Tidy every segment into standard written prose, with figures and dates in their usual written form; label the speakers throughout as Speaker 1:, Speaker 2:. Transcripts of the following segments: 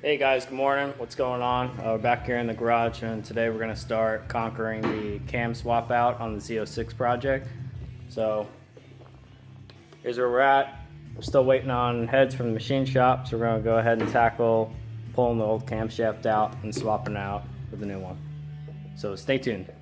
Speaker 1: Hey guys, good morning. What's going on? We're back here in the garage, and today we're going to start conquering the cam swap out on the Z06 project. So here's where we're at. We're still waiting on heads from the machine shop, so we're going to go ahead and tackle pulling the old camshaft out and swapping it out with the new one. So stay tuned.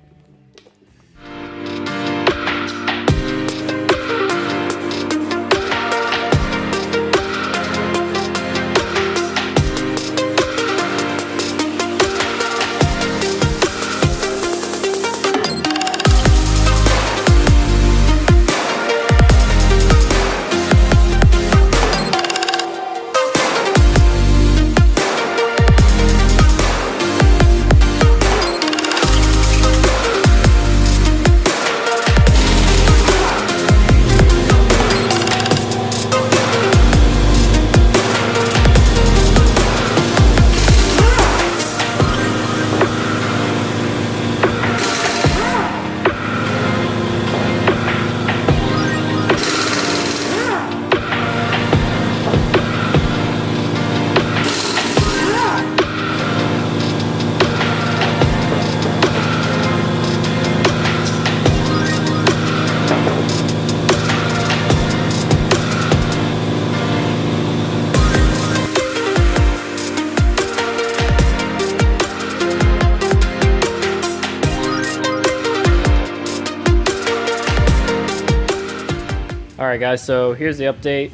Speaker 1: Alright guys, so here's the update.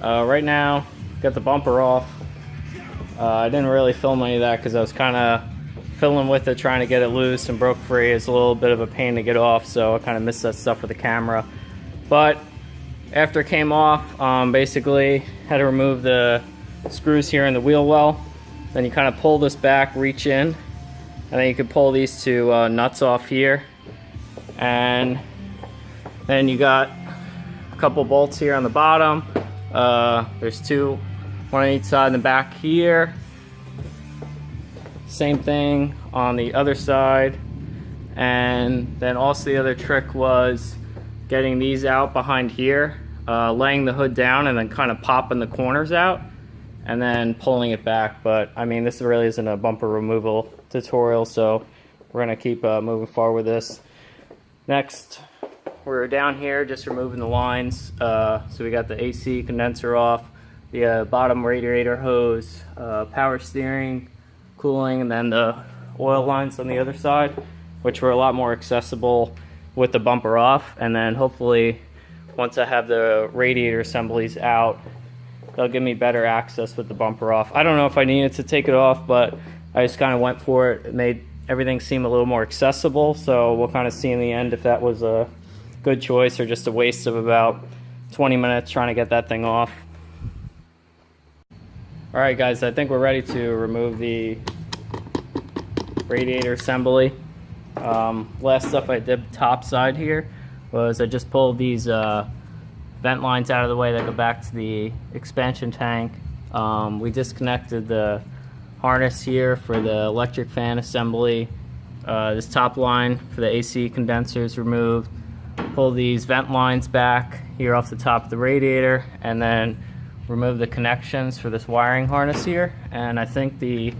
Speaker 1: Right now, got the bumper off. I didn't really film any of that because I was kind of fiddling with it, trying to get it loose and broke free. It's a little bit of a pain to get off, so I kind of missed that stuff with the camera. But after it came off, basically had to remove the screws here in the wheel well. Then you kind of pull this back, reach in, and then you can pull these two nuts off here. And then you got couple bolts here on the bottom. There's two, one on each side in the back here. Same thing on the other side. And then also the other trick was getting these out behind here, laying the hood down and then kind of popping the corners out and then pulling it back. But I mean, this really isn't a bumper removal tutorial, so we're gonna keep moving forward with this. Next, we're down here just removing the lines. So we got the AC condenser off, the bottom radiator hose, power steering, cooling, and then the oil lines on the other side, which were a lot more accessible with the bumper off. And then hopefully once I have the radiator assemblies out, they'll give me better access with the bumper off. I don't know if I needed to take it off, but I just kind of went for it. It made everything seem a little more accessible, so we'll kind of see in the end if that was a good choice or just a waste of about 20 minutes trying to get that thing off. Alright guys, I think we're ready to remove the radiator assembly. Last stuff I did top side here was I just pulled these vent lines out of the way that go back to the expansion tank. We disconnected the harness here for the electric fan assembly. This top line for the AC condenser is removed. Pull these vent lines back here off the top of the radiator and then remove the connections for this wiring harness here. And I think the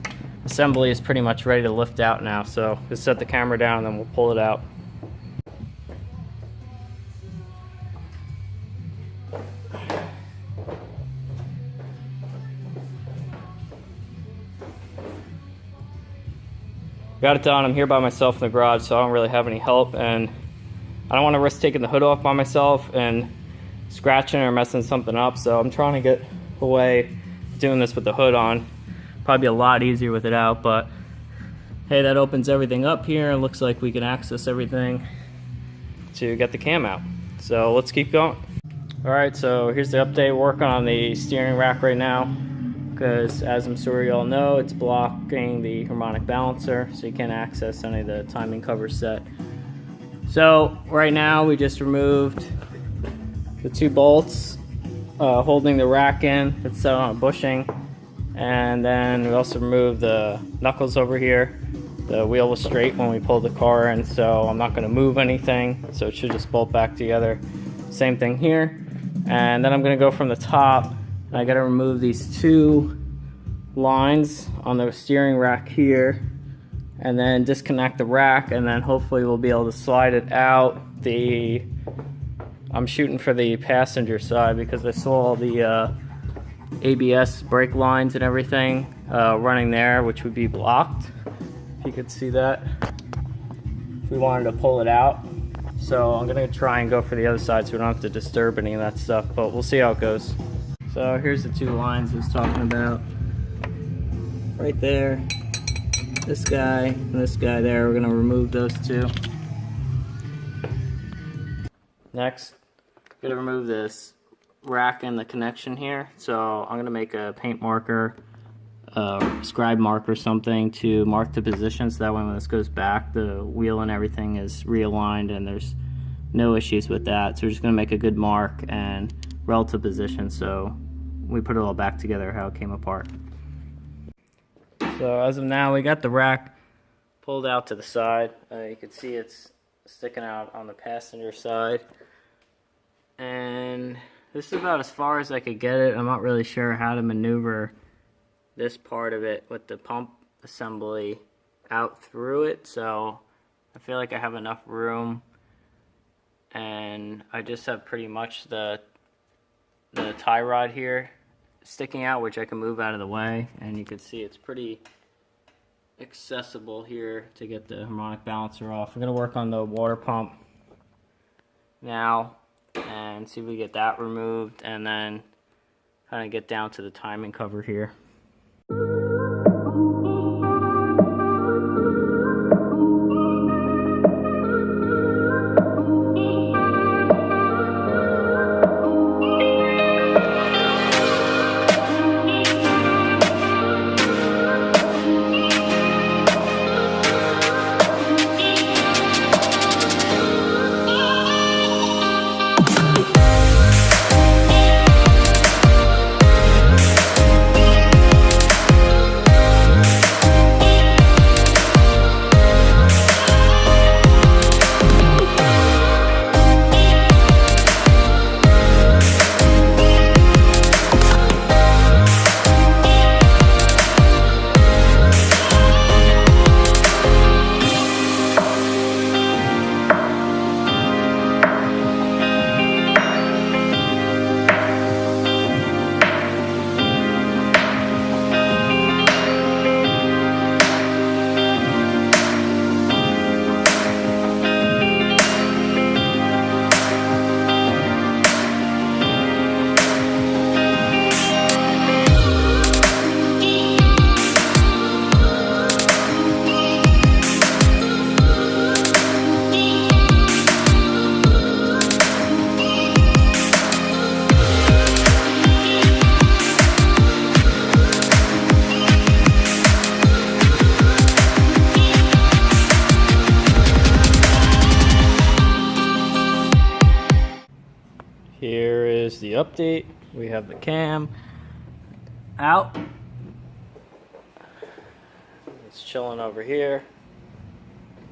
Speaker 1: assembly is pretty much ready to lift out now, so just set the camera down and then we'll pull it out. Got it done. I'm here by myself in the garage, so I don't really have any help, and I don't want to risk taking the hood off by myself and scratching or messing something up, so I'm trying to get away doing this with the hood on. Probably be a lot easier with it out, but hey, that opens everything up here and looks like we can access everything to get the cam out. So let's keep going. Alright, so here's the update. Working on the steering rack right now because, as I'm sure you all know, it's blocking the harmonic balancer, so you can't access any of the timing cover set. So right now we just removed the two bolts holding the rack in. It's set on a bushing, and then we also removed the knuckles over here. The wheel was straight when we pulled the car in, so I'm not going to move anything, so it should just bolt back together. Same thing here. And then I'm going to go from the top, and I got to remove these two lines on the steering rack here, and then disconnect the rack, and then hopefully we'll be able to slide it out. I'm shooting for the passenger side because I saw the ABS brake lines and everything running there, which would be blocked, if you could see that, if we wanted to pull it out. So I'm gonna try and go for the other side so we don't have to disturb any of that stuff, but we'll see how it goes. So here's the two lines I was talking about. Right there, this guy and this guy there, we're gonna remove those two. Next, I'm gonna remove this rack and the connection here. So I'm gonna make a paint marker, scribe mark or something to mark the position, so that way when this goes back, the wheel and everything is realigned and there's no issues with that. So we're just gonna make a good mark and relative position so we put it all back together how it came apart. So as of now, we got the rack pulled out to the side. You can see it's sticking out on the passenger side. And this is about as far as I could get it. I'm not really sure how to maneuver this part of it with the pump assembly out through it. So I feel like I have enough room. And I just have pretty much the tie rod here sticking out, which I can move out of the way, and you can see it's pretty accessible here to get the harmonic balancer off. I'm going to work on the water pump now and see if we get that removed, and then kind of get down to the timing cover here. Here is the update. We have the cam out. It's chilling over here.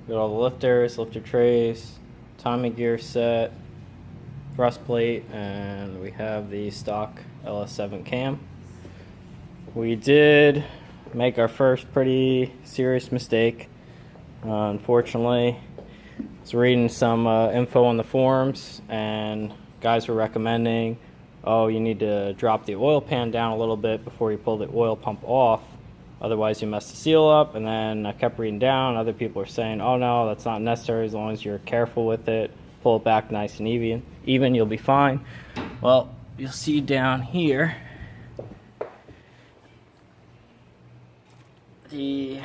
Speaker 1: Got all the lifters, lifter trays, timing gear set, thrust plate, and we have the stock LS7 cam. We did make our first pretty serious mistake. Unfortunately, I was reading some info on the forums, and guys were recommending, oh, you need to drop the oil pan down a little bit before you pull the oil pump off, otherwise you mess the seal up. And then I kept reading down, other people are saying, oh no, that's not necessary, as long as you're careful with it, pull it back nice and even, you'll be fine. Well, you'll see down here, the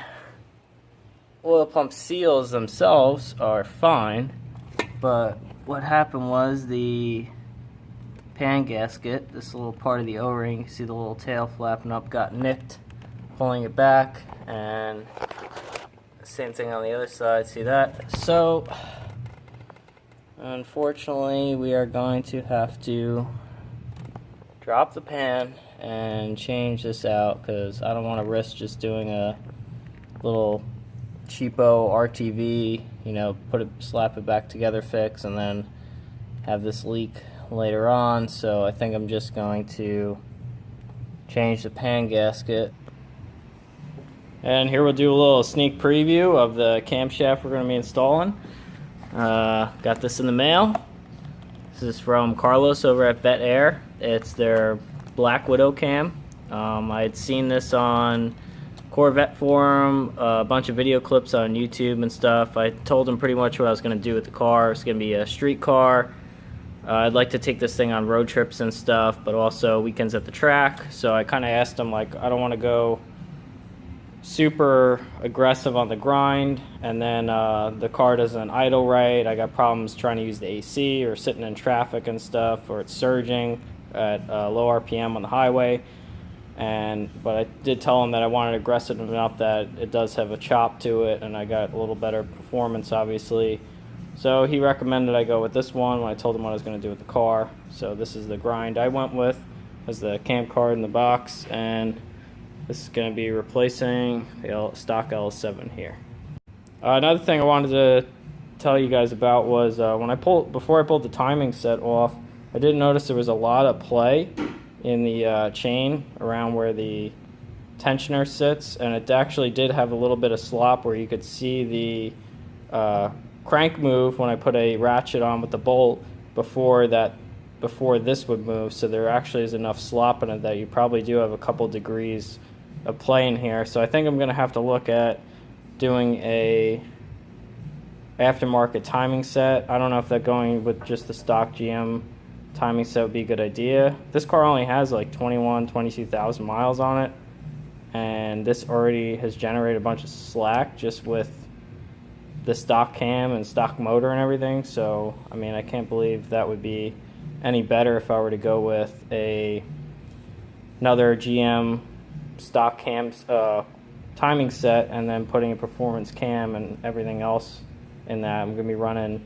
Speaker 1: oil pump seals themselves are fine, but what happened was the pan gasket, this little part of the O-ring, you see the little tail flapping up, got nicked pulling it back, and same thing on the other side, see that? So unfortunately we are going to have to drop the pan and change this out, because I don't want to risk just doing a little cheapo RTV, you know, slap it back together fix, and then have this leak later on. So I think I'm just going to change the pan gasket And here we'll do a little sneak preview of the camshaft we're going to be installing. Got this in the mail. This is from Carlos over at Vet Air. It's their Black Widow cam. I had seen this on Corvette forum, a bunch of video clips on YouTube and stuff. I told him pretty much what I was going to do with the car. It's going to be a street car. I'd like to take this thing on road trips and stuff, but also weekends at the track. So I kind of asked him, like, I don't want to go super aggressive on the grind, and then the car doesn't idle right. I got problems trying to use the AC or sitting in traffic and stuff, or it's surging at low RPM on the highway. But I did tell him that I wanted aggressive enough that it does have a chop to it, and I got a little better performance, obviously. So he recommended I go with this one when I told him what I was going to do with the car. So this is the grind I went with as the cam card in the box, and this is going to be replacing the stock LS7 here. Another thing I wanted to tell you guys about was before I pulled the timing set off, I did notice there was a lot of play in the chain around where the tensioner sits, and it actually did have a little bit of slop where you could see the crank move when I put a ratchet on with the bolt before this would move. So there actually is enough slop in it that you probably do have a couple degrees of play in here. So I think I'm going to have to look at doing a aftermarket timing set. I don't know if that going with just the stock GM timing set would be a good idea. This car only has like 22,000 miles on it, and this already has generated a bunch of slack just with the stock cam and stock motor and everything. So I mean, I can't believe that would be any better if I were to go with another GM stock cam timing set and then putting a performance cam and everything else in that. I'm going to be running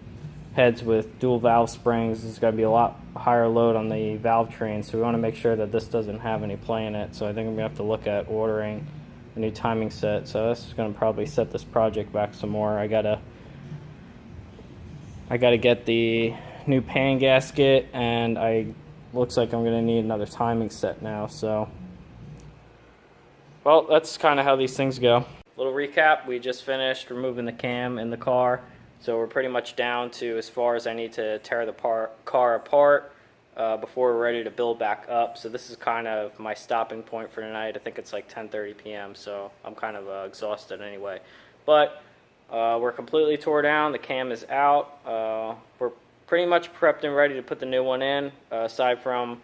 Speaker 1: heads with dual valve springs. There's going to be a lot higher load on the valve train, so we want to make sure that this doesn't have any play in it. So I think I'm going to have to look at ordering a new timing set. So that's going to probably set this project back some more. I gotta get the new pan gasket, and looks like I'm going to need another timing set now. So, well, that's kind of how these things go. Little recap: we just finished removing the cam in the car, so we're pretty much down to as far as I need to tear the car apart before we're ready to build back up. So this is kind of my stopping point for tonight. I think it's like 10:30 p.m. so I'm kind of exhausted anyway. But we're completely tore down. The cam is out. We're pretty much prepped and ready to put the new one in, aside from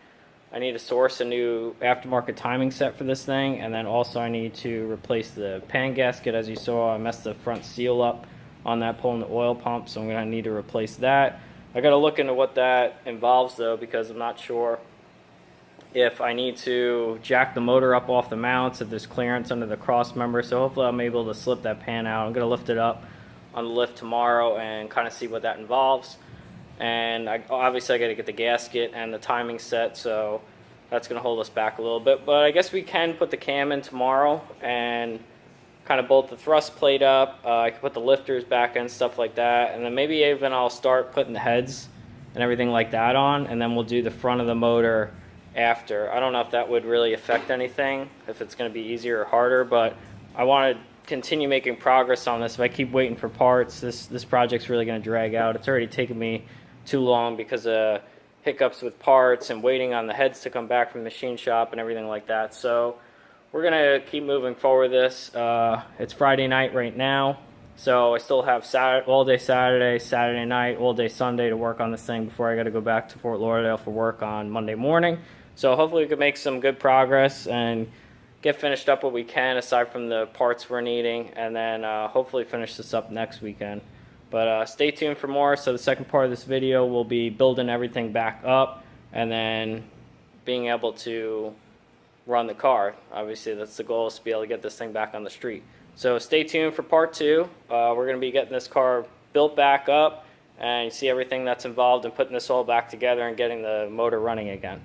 Speaker 1: I need to source a new aftermarket timing set for this thing, and then also I need to replace the pan gasket. As you saw, I messed the front seal up on that pulling the oil pump, so I'm going to need to replace that. I got to look into what that involves though, because I'm not sure if I need to jack the motor up off the mounts, if there's clearance under the cross member. So hopefully I'm able to slip that pan out. I'm going to lift it up on the lift tomorrow and kind of see what that involves. And obviously I got to get the gasket and the timing set, so that's going to hold us back a little bit. But I guess we can put the cam in tomorrow and kind of bolt the thrust plate up. I can put the lifters back in, stuff like that, and then maybe even I'll start putting the heads and everything like that on, and then we'll do the front of the motor after. I don't know if that would really affect anything, if it's going to be easier or harder, but I want to continue making progress on this. If I keep waiting for parts, this project's really going to drag out. It's already taken me too long because of hiccups with parts and waiting on the heads to come back from the machine shop and everything like that. So we're going to keep moving forward with this. It's Friday night right now, so I still have all day Saturday, Saturday night, all day Sunday to work on this thing before I got to go back to Fort Lauderdale for work on Monday morning. So hopefully we can make some good progress and get finished up what we can aside from the parts we're needing, and then hopefully finish this up next weekend. But stay tuned for more. So the second part of this video will be building everything back up and then being able to run the car. Obviously that's the goal, is to be able to get this thing back on the street. So stay tuned for part two. We're going to be getting this car built back up and see everything that's involved in putting this all back together and getting the motor running again.